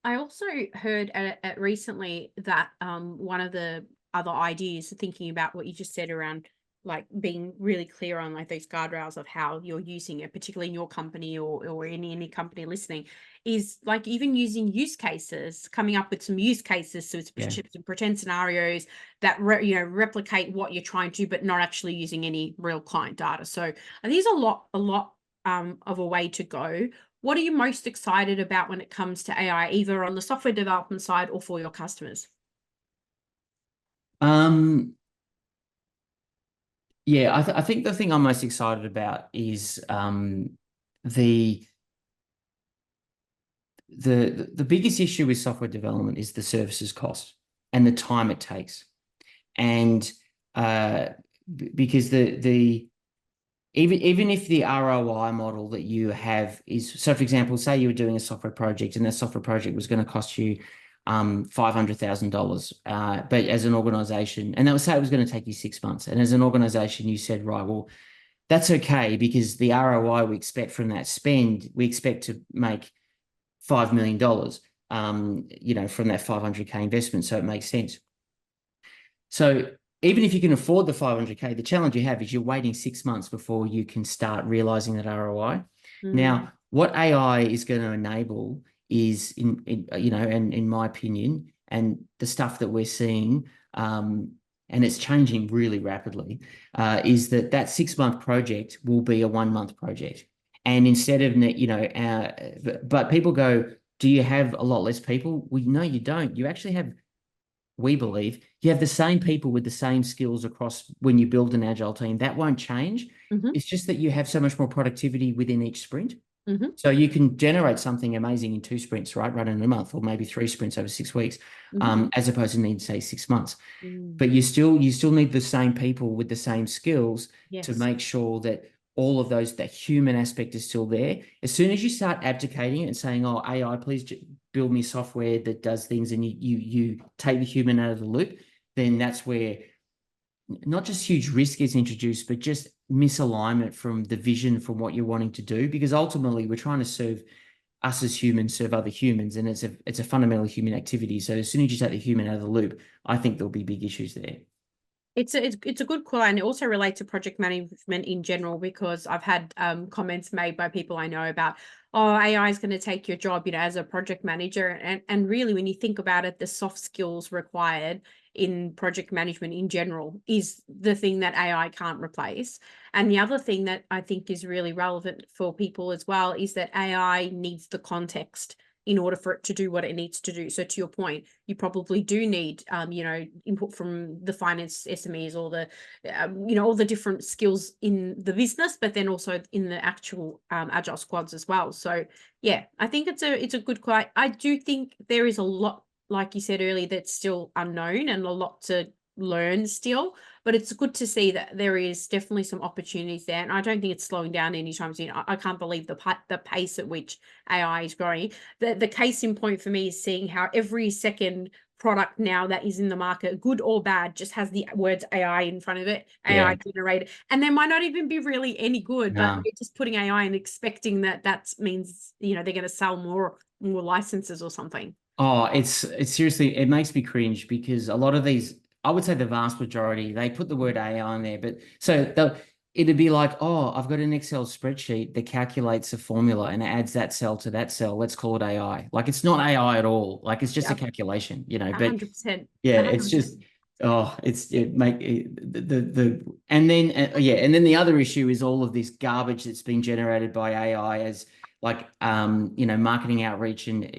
also heard at recently that one of the other ideas, thinking about what you just said around like being really clear on like those guardrails of how you're using it, particularly in your company or in any company listening, is like even using use cases, coming up with some use cases, so it's some pretend scenarios that replicate what you're trying to, but not actually using any real client data. So I think there's a lot of a way to go. What are you most excited about when it comes to AI, either on the software development side or for your customers? Yeah, I think the thing I'm most excited about is the the biggest issue with software development is the services cost and the time it takes. And because even if the ROI model that you have is, so for example, say you were doing a software project and that software project was going to cost you $500,000, but as an organization, and that was say it was going to take you 6 months, and as an organization, you said, right, well, that's okay because the ROI we expect from that spend, we expect to make $5 million, from that 500K investment, so it makes sense. So even if you can afford the 500K, the challenge you have is you're waiting 6 months before you can start realizing that ROI. Now, what AI is going to enable is, in my opinion, and the stuff that we're seeing, and it's changing really rapidly, is that 6 month project will be a 1 month project. And instead of, but people go, do you have a lot less people? Well, no, you don't. You actually have, we believe, you have the same people with the same skills across when you build an agile team. That won't change. It's just that you have so much more productivity within each sprint. So you can generate something amazing in 2 sprints, right? Run in a month, or maybe 3 sprints over 6 weeks, as opposed to need, say, 6 months. But you still need the same people with the same skills to make sure that all of those, that human aspect is still there. As soon as you start abdicating it and saying, oh, AI, please build me software that does things, and you take the human out of the loop, then that's where not just huge risk is introduced, but just misalignment from the vision from what you're wanting to do. Because ultimately we're trying to serve us as humans, serve other humans, and it's a fundamental human activity. So as soon as you take the human out of the loop, I think there'll be big issues there. It's a good call, and it also relates to project management in general, because I've had comments made by people I know about, oh, AI is going to take your job, as a project manager. And really, when you think about it, the soft skills required in project management in general is the thing that AI can't replace. And the other thing that I think is really relevant for people as well is that AI needs the context in order for it to do what it needs to do. So to your point, you probably do need, input from the finance SMEs, or the, all the different skills in the business, but then also in the actual agile squads as well. So yeah, I think it's a good quote. I do think there is a lot, like you said earlier, that's still unknown and a lot to learn still, but it's good to see that there is definitely some opportunities there, and I don't think it's slowing down anytime soon. I can't believe the pace at which AI is growing. The case in point for me is seeing how every second product now that is in the market, good or bad, just has the words AI in front of it, AI generated, and they might not even be really any good, but they're just putting AI and expecting that means they're going to sell more licenses or something. Oh, it's seriously, it makes me cringe, because a lot of these, I would say the vast majority, they put the word AI in there, but so it'd be like, oh, I've got an Excel spreadsheet that calculates a formula and adds that cell to that cell. Let's call it AI. Like, it's not AI at all. Like, it's just a calculation, but 100%. yeah, it's just, and then and then the other issue is all of this garbage that's been generated by AI as like marketing outreach, and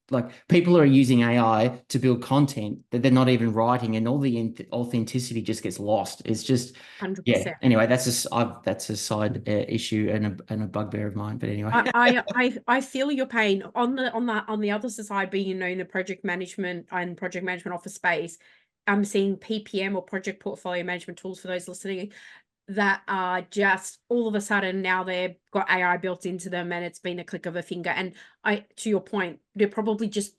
like people are using AI to build content that they're not even writing, and all the authenticity just gets lost. It's just 100%. Anyway, that's a side issue and a bugbear of mine. But anyway, I feel your pain on the other side, being in the project management and project management office space. I'm seeing PPM, or project portfolio management tools, for those listening, that are just all of a sudden now they've got AI built into them, and it's been a click of a finger. And to your point, they're probably just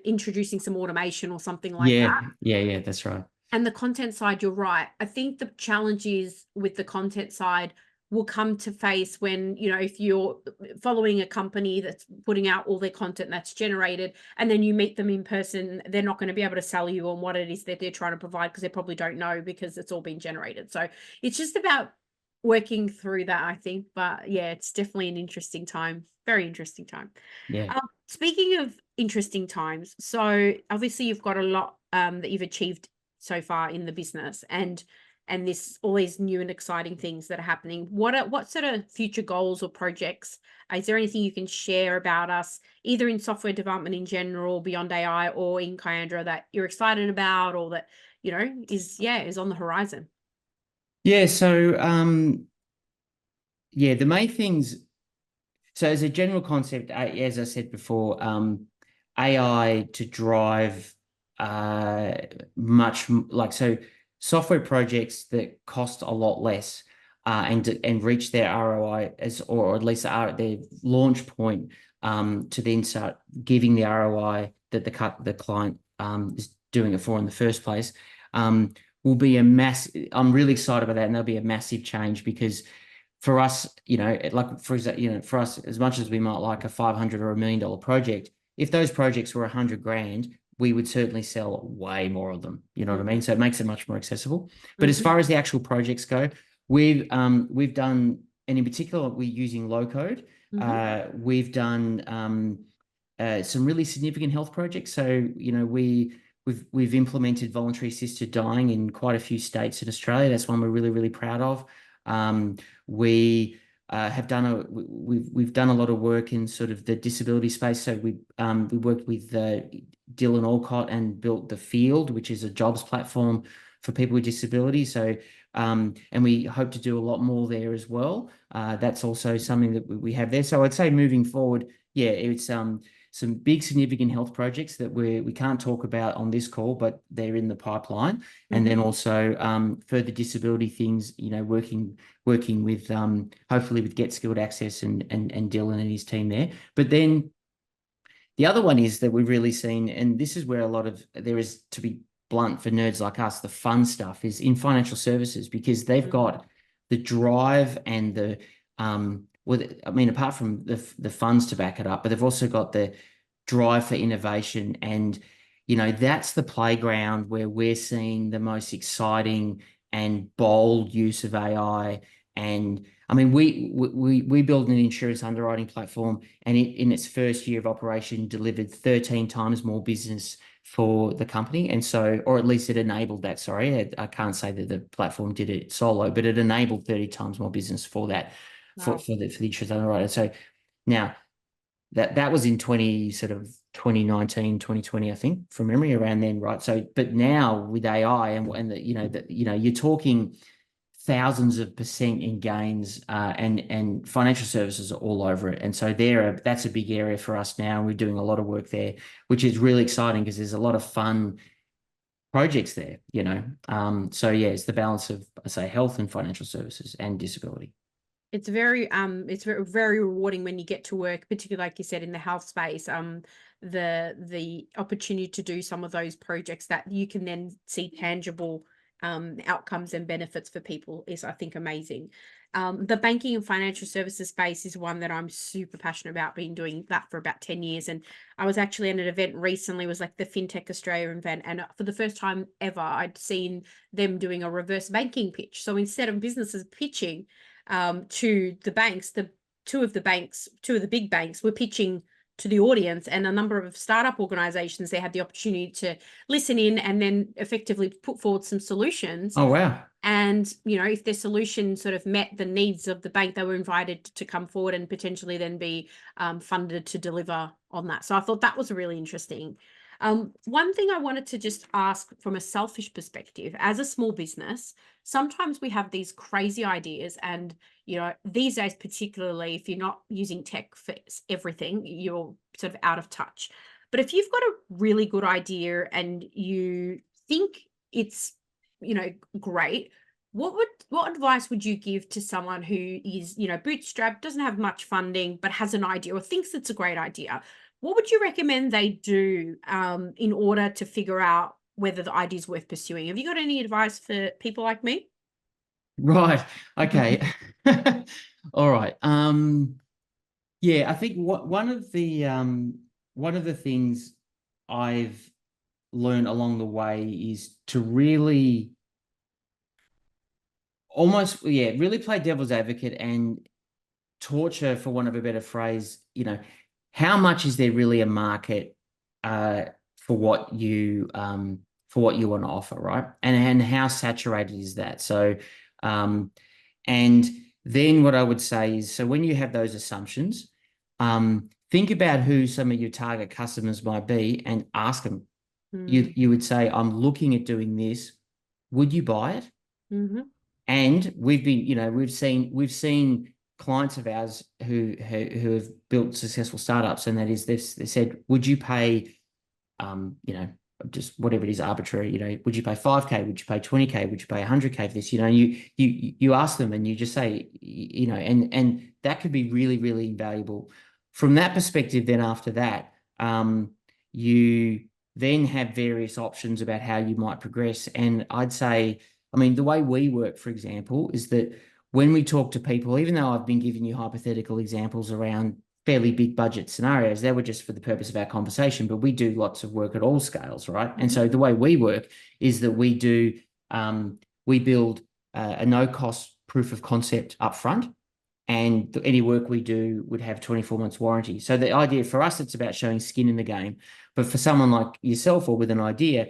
introducing some automation or something like that. Yeah, that's right. And the content side, you're right. I think the challenge is with the content side, will come to face when, you know, if you're following a company that's putting out all their content that's generated, and then you meet them in person, they're not going to be able to sell you on what it is that they're trying to provide, because they probably don't know, because it's all been generated. So it's just about working through that, I think. But yeah, it's definitely an interesting time. Very interesting time. Yeah. Speaking of interesting times, so obviously you've got a lot that you've achieved so far in the business, and this all these new and exciting things that are happening. What sort of future goals or projects? Is there anything you can share about us, either in software development in general, beyond AI, or in Kiandra, that you're excited about, or that, you know, is on the horizon? Yeah. So, yeah, the main things. So as a general concept, as I said before, AI to drive like so software projects that cost a lot less and reach their ROI or at least their launch point to then start giving the ROI that the client is doing it for in the first place will be a I'm really excited about that, and there'll be a massive change because for us, like for example, for us, as much as we might like a 500 or $1 million project, if those projects were 100 grand, we would certainly sell way more of them. You know what I mean? So it makes it much more accessible. But as far as the actual projects go, we've done, and in particular, we're using low code. We've done some really significant health projects. So, we've implemented voluntary assisted dying in quite a few states in Australia. That's one we're really, really proud of. We we've done a lot of work in sort of the disability space. So we worked with Dylan Alcott and built the Field, which is a jobs platform for people with disabilities. So and we hope to do a lot more there as well. That's also something that we have there. So I'd say moving forward, yeah, it's some big significant health projects that we can't talk about on this call, but they're in the pipeline. And then also further disability things, working with hopefully with Get Skilled Access and Dylan and his team there. But then the other one is that we've really seen, and this is where there is, to be blunt, for nerds like us, the fun stuff is in financial services, because they've got the drive and the I mean, apart from the funds to back it up, but they've also got the drive for innovation. And, that's the playground where we're seeing the most exciting and bold use of AI. And I mean, we built an insurance underwriting platform, and in its first year of operation delivered 13 times more business for the company. And so, or at least it enabled that. Sorry, I can't say that the platform did it solo, but it enabled 30 times more business for that. For the insurance underwriter. So now that was in 2019, 2020, I think, from memory, around then, right? So, but now with AI and you're talking thousands of percent in gains, and financial services are all over it. And so that's a big area for us now. We're doing a lot of work there, which is really exciting because there's a lot of fun projects there, So yeah, it's the balance of, I say, health and financial services and disability. It's very rewarding when you get to work, particularly like you said in the health space. The opportunity to do some of those projects that you can then see tangible outcomes and benefits for people is, I think, amazing. The banking and financial services space is one that I'm super passionate about. Been doing that for about 10 years. And I was actually at an event recently, it was like the FinTech Australia event. And for the first time ever, I'd seen them doing a reverse banking pitch. So instead of businesses pitching to the banks, two of the big banks were pitching to the audience, and a number of startup organizations, they had the opportunity to listen in and then effectively put forward some solutions. Oh, wow. And, if their solution sort of met the needs of the bank, they were invited to come forward and potentially then be funded to deliver on that. So I thought that was really interesting. One thing I wanted to just ask from a selfish perspective, as a small business, sometimes we have these crazy ideas, and, these days, particularly if you're not using tech for everything, you're sort of out of touch. But if you've got a really good idea and you think it's, great, what advice would you give to someone who is, bootstrapped, doesn't have much funding, but has an idea or thinks it's a great idea? What would you recommend they do in order to figure out whether the idea is worth pursuing? Have you got any advice for people like me? Right. Okay. All right. Yeah, I think one of the things I've learned along the way is to really almost, yeah, really play devil's advocate and torture, for want of a better phrase, how much is there really a market uh, for for what you want to offer, right? And how saturated is that? So, um, and then what I would say is, so when you have those assumptions, think about who some of your target customers might be and ask them. Mm. You would say, I'm looking at doing this. Would you buy it? Hmm. And we've been, we've seen clients of ours who have built successful startups, and that is this, they said, would you pay, you know, just whatever it is, arbitrary, would you pay 5K? Would you pay 20K? Would you pay 100K for this? You ask them and you just say, and that could be really, really invaluable. From that perspective, then after that, you then have various options about how you might progress. And I'd say, I mean, the way we work, for example, is that when we talk to people, even though I've been giving you hypothetical examples around fairly big budget scenarios, they were just for the purpose of our conversation, but we do lots of work at all scales, right? And so the way we work is that we build a no-cost proof of concept up front, and any work we do would have 24 months warranty. So the idea for us, it's about showing skin in the game. But for someone like yourself or with an idea,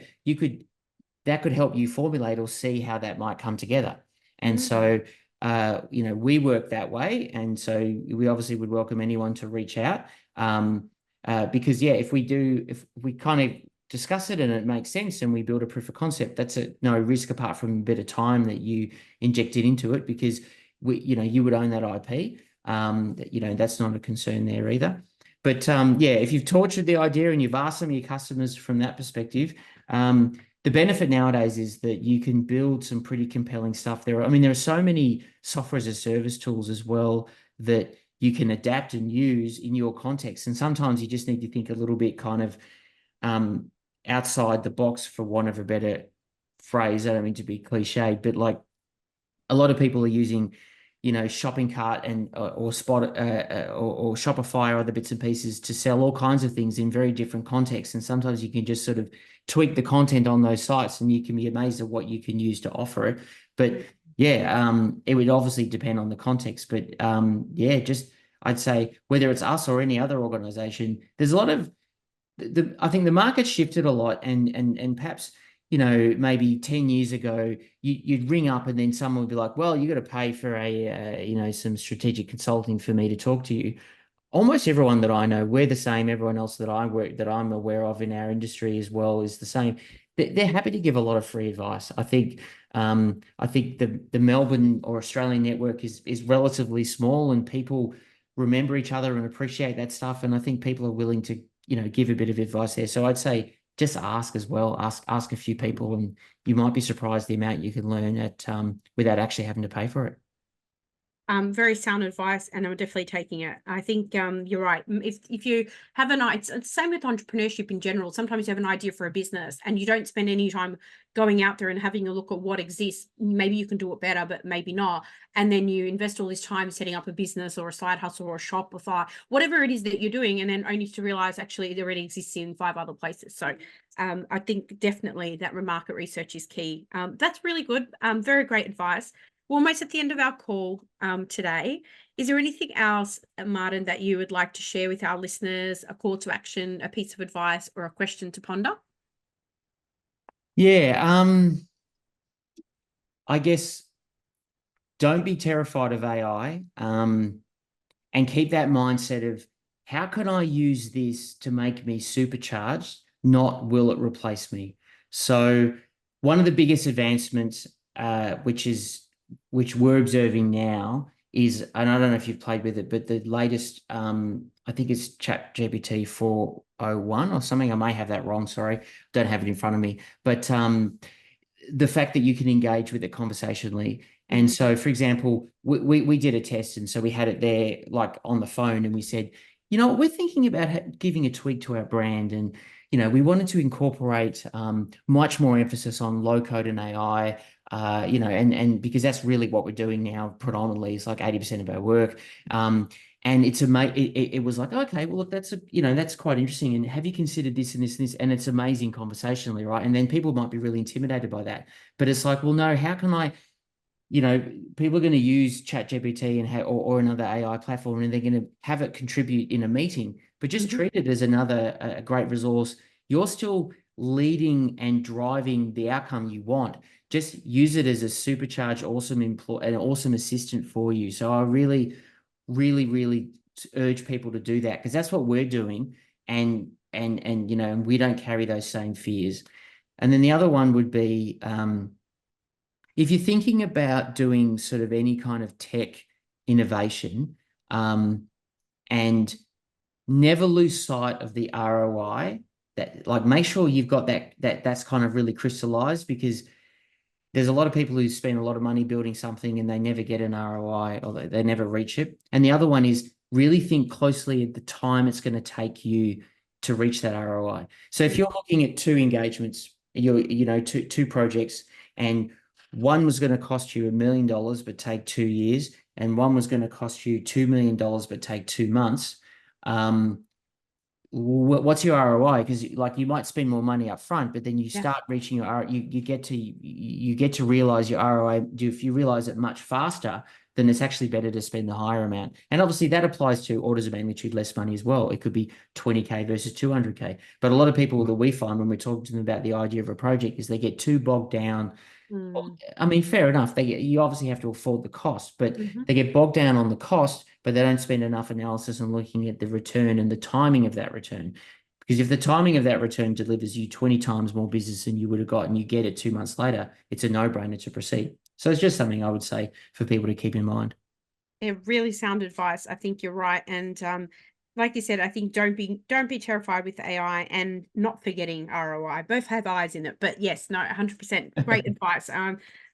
that could help you formulate or see how that might come together. And so, we work that way. And so we obviously would welcome anyone to reach out. Because yeah, if we kind of discuss it and it makes sense and we build a proof of concept, that's no risk apart from a bit of time that you injected into it, because you would own that IP. That's not a concern there either. But yeah, if you've tortured the idea and you've asked some of your customers from that perspective, the benefit nowadays is that you can build some pretty compelling stuff. There are so many software as a service tools as well that you can adapt and use in your context. And sometimes you just need to think a little bit kind of outside the box, for want of a better phrase. I don't mean to be cliched, but like a lot of people are using, shopping cart and or Spot or Shopify or other bits and pieces to sell all kinds of things in very different contexts. And sometimes you can just sort of tweak the content on those sites, and you can be amazed at what you can use to offer it. But yeah, it would obviously depend on the context. But yeah, just I'd say whether it's us or any other organization, there's a lot of I think the market shifted a lot, and perhaps maybe 10 years ago you'd ring up and then someone would be like, well, you got to pay for some strategic consulting for me to talk to you. Almost everyone that I know, we're the same. Everyone else that I'm aware of in our industry as well is the same. They're happy to give a lot of free advice. I think the Melbourne or Australian network is relatively small, and people remember each other and appreciate that stuff. And I think people are willing to give a bit of advice there. So I'd say just ask as well. Ask a few people, and you might be surprised the amount you can learn without actually having to pay for it. Very sound advice, and I'm definitely taking it. I think you're right. If you have it's the same with entrepreneurship in general. Sometimes you have an idea for a business and you don't spend any time going out there and having a look at what exists. Maybe you can do it better, but maybe not. And then you invest all this time setting up a business or a side hustle or a shop or whatever it is that you're doing, and then only to realize actually it already exists in 5 other places. So I think definitely that market research is key. That's really good. Very great advice. We're almost at the end of our call today. Is there anything else, Martin, that you would like to share with our listeners, a call to action, a piece of advice, or a question to ponder? Yeah, I guess don't be terrified of AI, and keep that mindset of how can I use this to make me supercharged, not will it replace me. So one of the biggest advancements, which we're observing now is, and I don't know if you've played with it, but the latest, I think it's ChatGPT 401 or something. I may have that wrong. Sorry, don't have it in front of me. But the fact that you can engage with it conversationally. And so, for example, we did a test, and so we had it there like on the phone, and we said, we're thinking about giving a tweak to our brand, and we wanted to incorporate much more emphasis on low code and AI. and because that's really what we're doing now predominantly. It's like 80% of our work. And it was like, okay, well, look, that's quite interesting. And have you considered this and this and this? And it's amazing conversationally, right? And then people might be really intimidated by that. But it's like, well, no, how can I, people are going to use ChatGPT or another AI platform, and they're going to have it contribute in a meeting, but just treat it as a great resource. You're still leading and driving the outcome you want. Just use it as a supercharged, awesome an awesome assistant for you. So I really, really, really urge people to do that, because that's what we're doing, and we don't carry those same fears. And then the other one would be, if you're thinking about doing sort of any kind of tech innovation, and never lose sight of the ROI, that, like, make sure you've got that's kind of really crystallized, because there's a lot of people who spend a lot of money building something and they never get an ROI, or they never reach it. And the other one is really think closely at the time it's going to take you to reach that ROI. So if you're looking at two engagements, two projects, and one was going to cost you $1 million but take 2 years, and one was going to cost you $2 million but take 2 months, what's your ROI? Because, like, you might spend more money up front, but then you start reaching your you get to realize your ROI. If you realize it much faster, then it's actually better to spend the higher amount. And obviously that applies to orders of magnitude less money as well. It could be 20K versus 200K. But a lot of people that we find when we're talking to them about the idea of a project is they get too bogged down. I mean, fair enough. You obviously have to afford the cost, but they get bogged down on the cost, but they don't spend enough analysis on looking at the return and the timing of that return. Because if the timing of that return delivers you 20 times more business than you would have got, and you get it 2 months later, it's a no-brainer to proceed. So it's just something I would say for people to keep in mind. Really sound advice. I think you're right. And like you said, I think don't be terrified with AI, and not forgetting ROI. Both have eyes in it. But yes, no, 100% great advice.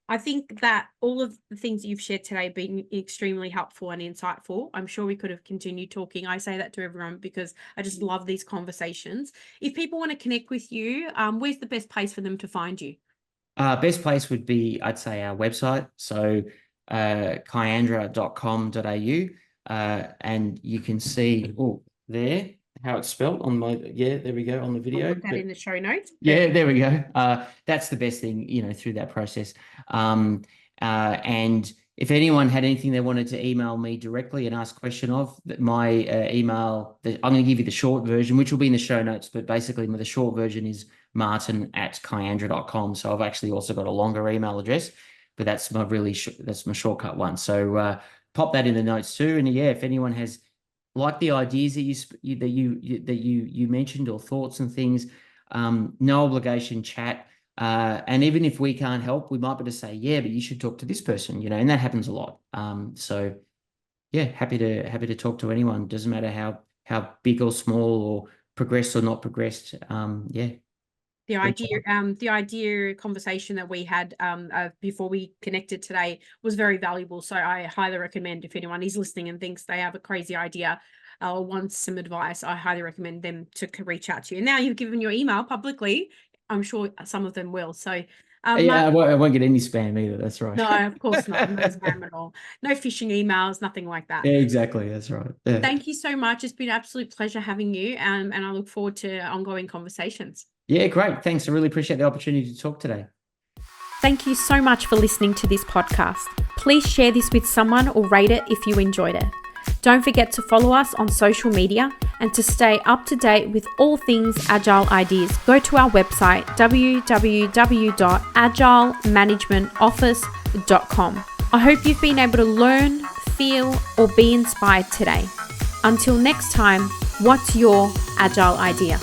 I think that all of the things that you've shared today have been extremely helpful and insightful. I'm sure we could have continued talking. I say that to everyone because I just love these conversations. If people want to connect with you, where's the best place for them to find you? Best place would be, I'd say, our website. So kiandra.com.au, and you can see there how it's spelled on there we go on the video. I'll put that in the show notes. Yeah, there we go. That's the best thing, through that process. And if anyone had anything they wanted to email me directly and ask a question of, my email, I'm going to give you the short version, which will be in the show notes, but basically the short version is martin@kiandra.com. So I've actually also got a longer email address, but that's my shortcut one. So pop that in the notes too. And yeah, if anyone has, like, the ideas that you mentioned, or thoughts and things, no obligation chat. And even if we can't help, we might be able to say, yeah, but you should talk to this person, and that happens a lot. So yeah, happy to talk to anyone. Doesn't matter how big or small, or progressed or not progressed. Yeah. The idea conversation that we had before we connected today was very valuable. So I highly recommend, if anyone is listening and thinks they have a crazy idea or wants some advice, I highly recommend them to reach out to you. Now you've given your email publicly, I'm sure some of them will. So yeah, I won't get any spam either. That's right. No, of course not. No spam at all. No phishing emails, nothing like that. Yeah, exactly. That's right. Yeah. Thank you so much. It's been an absolute pleasure having you, and I look forward to ongoing conversations. Yeah, great. Thanks. I really appreciate the opportunity to talk today. Thank you so much for listening to this podcast. Please share this with someone or rate it if you enjoyed it. Don't forget to follow us on social media, and to stay up to date with all things Agile ideas, go to our website www.agilemanagementoffice.com. I hope you've been able to learn, feel, or be inspired today. Until next time, what's your Agile idea?